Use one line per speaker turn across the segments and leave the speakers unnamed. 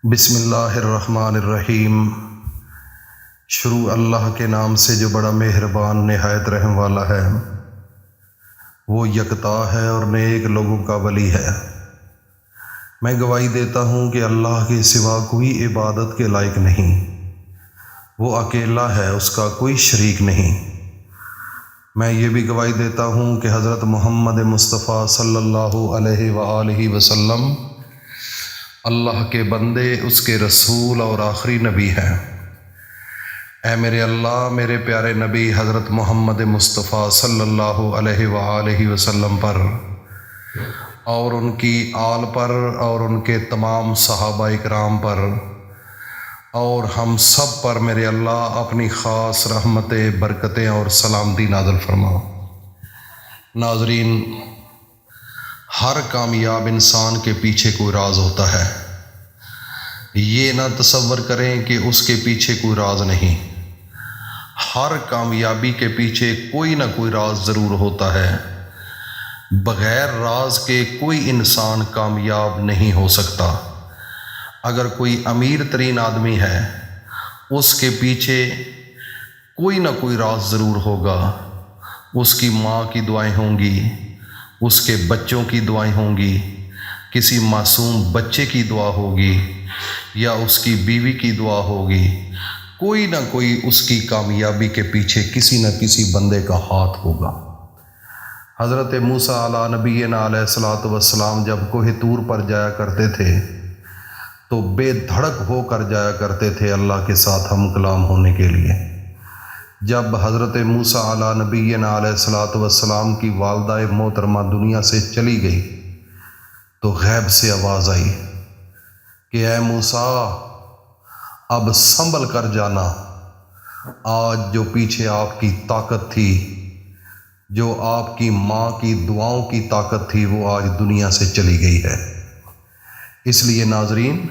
بسم اللہ الرحمن الرحیم۔ شروع اللہ کے نام سے جو بڑا مہربان نہایت رحم والا ہے۔ وہ یکتا ہے اور نیک لوگوں کا ولی ہے۔ میں گواہی دیتا ہوں کہ اللہ کے سوا کوئی عبادت کے لائق نہیں۔ وہ اکیلا ہے، اس کا کوئی شریک نہیں۔ میں یہ بھی گواہی دیتا ہوں کہ حضرت محمد مصطفیٰ صلی اللہ علیہ وآلہ وسلم اللہ کے بندے، اس کے رسول اور آخری نبی ہیں۔ اے میرے اللہ، میرے پیارے نبی حضرت محمد مصطفیٰ صلی اللہ علیہ وآلہ وسلم پر اور ان کی آل پر اور ان کے تمام صحابہ اکرام پر اور ہم سب پر میرے اللہ اپنی خاص رحمتیں، برکتیں اور سلامتی نازل فرما۔ ناظرین، ہر کامیاب انسان کے پیچھے کوئی راز ہوتا ہے۔ یہ نہ تصور کریں کہ اس کے پیچھے کوئی راز نہیں۔ ہر کامیابی کے پیچھے کوئی نہ کوئی راز ضرور ہوتا ہے۔ بغیر راز کے کوئی انسان کامیاب نہیں ہو سکتا۔ اگر کوئی امیر ترین آدمی ہے، اس کے پیچھے کوئی نہ کوئی راز ضرور ہوگا۔ اس کی ماں کی دعائیں ہوں گی، اس کے بچوں کی دعائیں ہوں گی، کسی معصوم بچے کی دعا ہوگی یا اس کی بیوی کی دعا ہوگی۔ کوئی نہ کوئی اس کی کامیابی کے پیچھے کسی نہ کسی بندے کا ہاتھ ہوگا۔ حضرت موسیٰ علیٰ نبینا علیہ الصلوۃ والسلام جب کوہ طور پر جایا کرتے تھے تو بے دھڑک ہو کر جایا کرتے تھے اللہ کے ساتھ ہم کلام ہونے کے لیے۔ جب حضرت موسیٰ علیٰ نبینا علیہ الصلوۃ والسلام کی والدہ محترمہ دنیا سے چلی گئی تو غیب سے آواز آئی کہ اے موسیٰ، اب سنبھل کر جانا۔ آج جو پیچھے آپ کی طاقت تھی، جو آپ کی ماں کی دعاؤں کی طاقت تھی، وہ آج دنیا سے چلی گئی ہے۔ اس لیے ناظرین،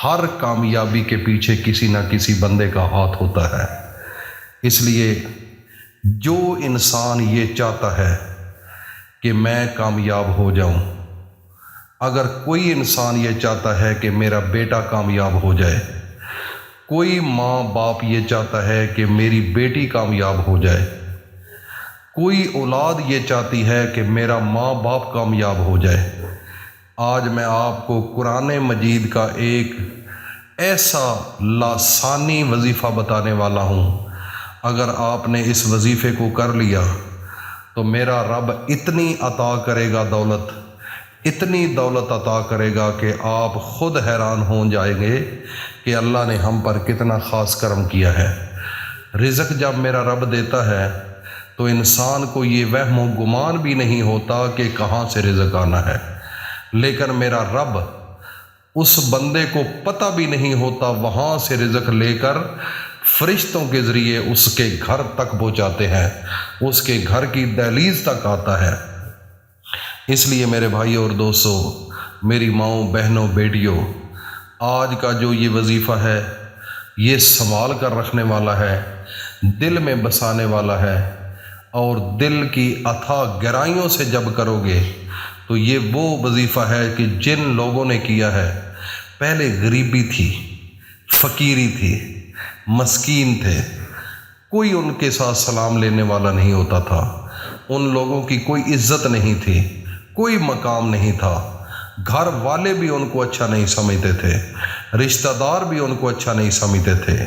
ہر کامیابی کے پیچھے کسی نہ کسی بندے کا ہاتھ ہوتا ہے۔ اس لیے جو انسان یہ چاہتا ہے کہ میں کامیاب ہو جاؤں، اگر کوئی انسان یہ چاہتا ہے کہ میرا بیٹا کامیاب ہو جائے، کوئی ماں باپ یہ چاہتا ہے کہ میری بیٹی کامیاب ہو جائے، کوئی اولاد یہ چاہتی ہے کہ میرا ماں باپ کامیاب ہو جائے، آج میں آپ کو قرآن مجید کا ایک ایسا لاسانی وظیفہ بتانے والا ہوں۔ اگر آپ نے اس وظیفے کو کر لیا تو میرا رب اتنی عطا کرے گا دولت، اتنی دولت عطا کرے گا کہ آپ خود حیران ہو جائیں گے کہ اللہ نے ہم پر کتنا خاص کرم کیا ہے۔ رزق جب میرا رب دیتا ہے تو انسان کو یہ وہم و گمان بھی نہیں ہوتا کہ کہاں سے رزق آنا ہے، لیکن میرا رب اس بندے کو پتہ بھی نہیں ہوتا، وہاں سے رزق لے کر فرشتوں کے ذریعے اس کے گھر تک پہنچاتے ہیں، اس کے گھر کی دہلیز تک آتا ہے۔ اس لیے میرے بھائیوں اور دوستو، میری ماؤں، بہنوں، بیٹیوں، آج کا جو یہ وظیفہ ہے، یہ سنبھال کر رکھنے والا ہے، دل میں بسانے والا ہے، اور دل کی اتھاہ گہرائیوں سے جب کرو گے تو یہ وہ وظیفہ ہے کہ جن لوگوں نے کیا ہے، پہلے غریبی تھی، فقیری تھی، مسکین تھے، کوئی ان کے ساتھ سلام لینے والا نہیں ہوتا تھا، ان لوگوں کی کوئی عزت نہیں تھی، کوئی مقام نہیں تھا، گھر والے بھی ان کو اچھا نہیں سمجھتے تھے، رشتہ دار بھی ان کو اچھا نہیں سمجھتے تھے،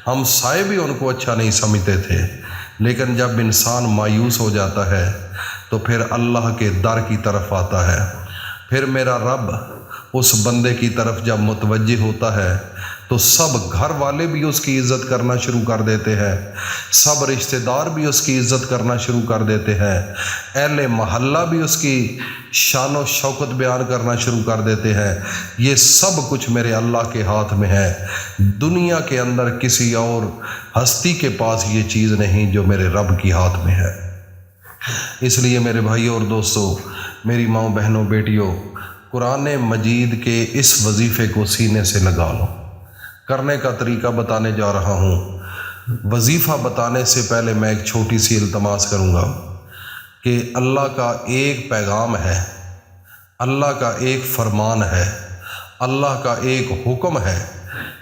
ہمسائے بھی ان کو اچھا نہیں سمجھتے تھے۔ لیکن جب انسان مایوس ہو جاتا ہے تو پھر اللہ کے در کی طرف آتا ہے، پھر میرا رب اس بندے کی طرف جب متوجہ ہوتا ہے تو سب گھر والے بھی اس کی عزت کرنا شروع کر دیتے ہیں، سب رشتہ دار بھی اس کی عزت کرنا شروع کر دیتے ہیں، اہل محلہ بھی اس کی شان و شوکت بیان کرنا شروع کر دیتے ہیں۔ یہ سب کچھ میرے اللہ کے ہاتھ میں ہے۔ دنیا کے اندر کسی اور ہستی کے پاس یہ چیز نہیں جو میرے رب کی ہاتھ میں ہے۔ اس لیے میرے بھائیوں اور دوستو، میری ماؤں، بہنوں، بیٹیوں، قرآن مجید کے اس وظیفے کو سینے سے لگا لو۔ کرنے کا طریقہ بتانے جا رہا ہوں۔ وظیفہ بتانے سے پہلے میں ایک چھوٹی سی التماس کروں گا کہ اللہ کا ایک پیغام ہے، اللہ کا ایک فرمان ہے، اللہ کا ایک حکم ہے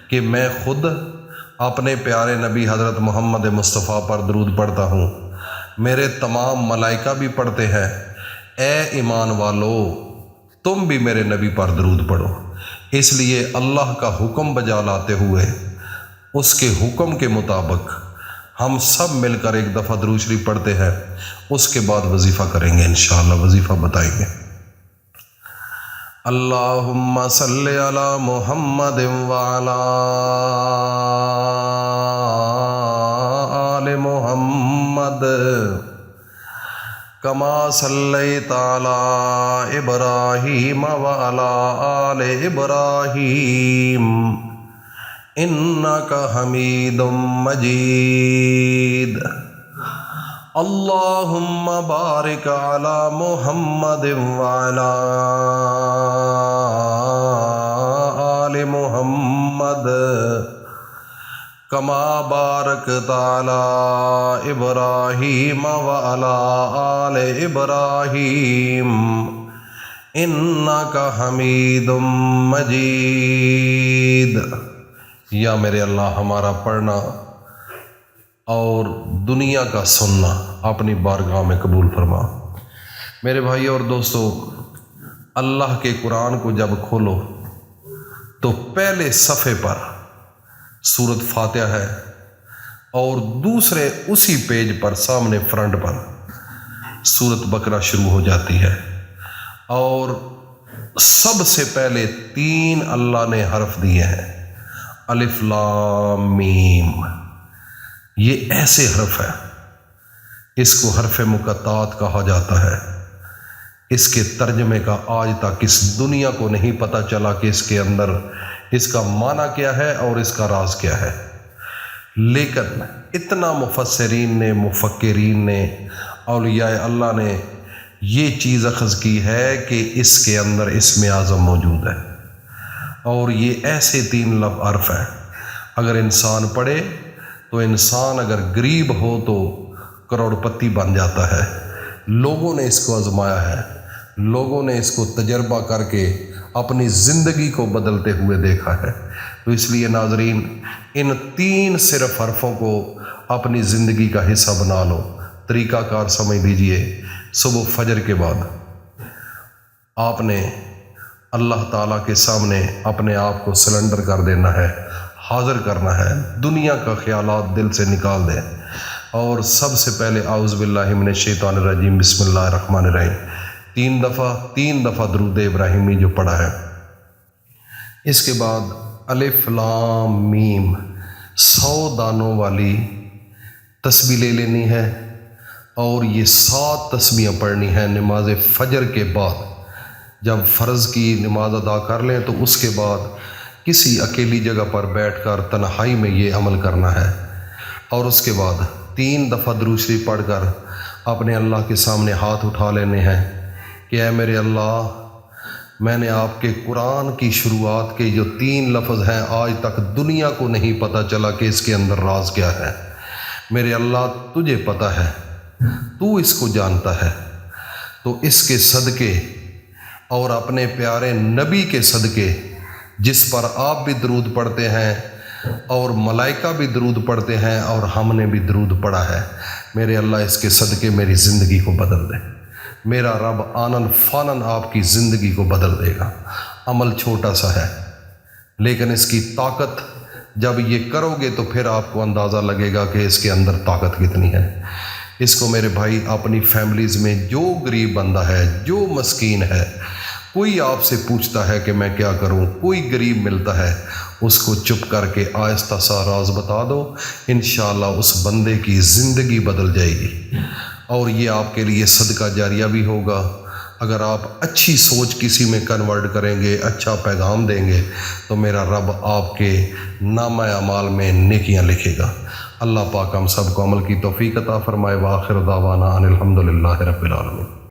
کہ میں خود اپنے پیارے نبی حضرت محمد مصطفیٰ پر درود پڑھتا ہوں، میرے تمام ملائکہ بھی پڑھتے ہیں۔ اے ایمان والو، تم بھی میرے نبی پر درود پڑھو۔ اس لیے اللہ کا حکم بجا لاتے ہوئے اس کے حکم کے مطابق ہم سب مل کر ایک دفعہ درود شریف پڑھتے ہیں، اس کے بعد وظیفہ کریں گے انشاءاللہ، وظیفہ بتائیں گے۔ اللہم صلی علی محمد وعلی آل محمد کما صلیت علی ابراہیم وعلی آل ابراہیم انک حمید مجید۔ اللہم بارک علی محمد وعلی آل محمد کما بارکت علی ابراہیم وعلی آل ابراہیم انک حمید مجید۔ یا میرے اللہ، ہمارا پڑھنا اور دنیا کا سننا اپنی بارگاہ میں قبول فرما۔ میرے بھائی اور دوستو، اللہ کے قرآن کو جب کھولو تو پہلے صفحے پر سورۃ فاتحہ ہے اور دوسرے اسی پیج پر سامنے فرنٹ پر سورۃ بقرہ شروع ہو جاتی ہے، اور سب سے پہلے 3 اللہ نے حرف دیے ہیں، الف لام میم۔ یہ ایسے حرف ہے، اس کو حرف مقطعات کہا جاتا ہے۔ اس کے ترجمے کا آج تک اس دنیا کو نہیں پتہ چلا کہ اس کے اندر اس کا معنی کیا ہے اور اس کا راز کیا ہے، لیکن اتنا مفسرین نے، مفکرین نے، اولیاء اللہ نے یہ چیز اخذ کی ہے کہ اس کے اندر اسم اعظم موجود ہے، اور یہ ایسے 3 حرف ہیں۔ اگر انسان پڑھے تو انسان اگر غریب ہو تو کروڑ پتی بن جاتا ہے۔ لوگوں نے اس کو آزمایا ہے، لوگوں نے اس کو تجربہ کر کے اپنی زندگی کو بدلتے ہوئے دیکھا ہے۔ تو اس لیے ناظرین، ان 3 صرف حرفوں کو اپنی زندگی کا حصہ بنا لو۔ طریقہ کار سمجھ لیجئے، صبح فجر کے بعد آپ نے اللہ تعالیٰ کے سامنے اپنے آپ کو سلنڈر کر دینا ہے، حاضر کرنا ہے، دنیا کا خیالات دل سے نکال دیں، اور سب سے پہلے اعوذ باللہ من الشیطان الرجیم بسم اللہ الرحمن الرحیم 3 دفعہ درود ابراہیمی جو پڑھا ہے۔ اس کے بعد الف لام میم 100 دانوں والی تسبیح لے لینی ہے، اور یہ 7 تسبیحیں پڑھنی ہیں نماز فجر کے بعد۔ جب فرض کی نماز ادا کر لیں تو اس کے بعد کسی اکیلی جگہ پر بیٹھ کر تنہائی میں یہ عمل کرنا ہے، اور اس کے بعد 3 دفعہ درود شریف پڑھ کر اپنے اللہ کے سامنے ہاتھ اٹھا لینے ہیں کہ اے میرے اللہ، میں نے آپ کے قرآن کی شروعات کے جو 3 لفظ ہیں آج تک دنیا کو نہیں پتہ چلا کہ اس کے اندر راز کیا ہے۔ میرے اللہ، تجھے پتہ ہے، تو اس کو جانتا ہے، تو اس کے صدقے اور اپنے پیارے نبی کے صدقے جس پر آپ بھی درود پڑھتے ہیں اور ملائکہ بھی درود پڑھتے ہیں اور ہم نے بھی درود پڑھا ہے، میرے اللہ اس کے صدقے میری زندگی کو بدل دے۔ میرا رب آنن فانن آپ کی زندگی کو بدل دے گا۔ عمل چھوٹا سا ہے، لیکن اس کی طاقت جب یہ کرو گے تو پھر آپ کو اندازہ لگے گا کہ اس کے اندر طاقت کتنی ہے۔ اس کو میرے بھائی اپنی فیملیز میں جو غریب بندہ ہے، جو مسکین ہے، کوئی آپ سے پوچھتا ہے کہ میں کیا کروں، کوئی غریب ملتا ہے، اس کو چپ کر کے آہستہ سا راز بتا دو، انشاءاللہ اس بندے کی زندگی بدل جائے گی، اور یہ آپ کے لیے صدقہ جاریہ بھی ہوگا۔ اگر آپ اچھی سوچ کسی میں کنورٹ کریں گے، اچھا پیغام دیں گے، تو میرا رب آپ کے نامہ اعمال میں نیکیاں لکھے گا۔ اللہ پاک ہم سب کو عمل کی توفیق عطا فرمائے۔ وآخر دعوانا ان الحمدللہ رب العالمین۔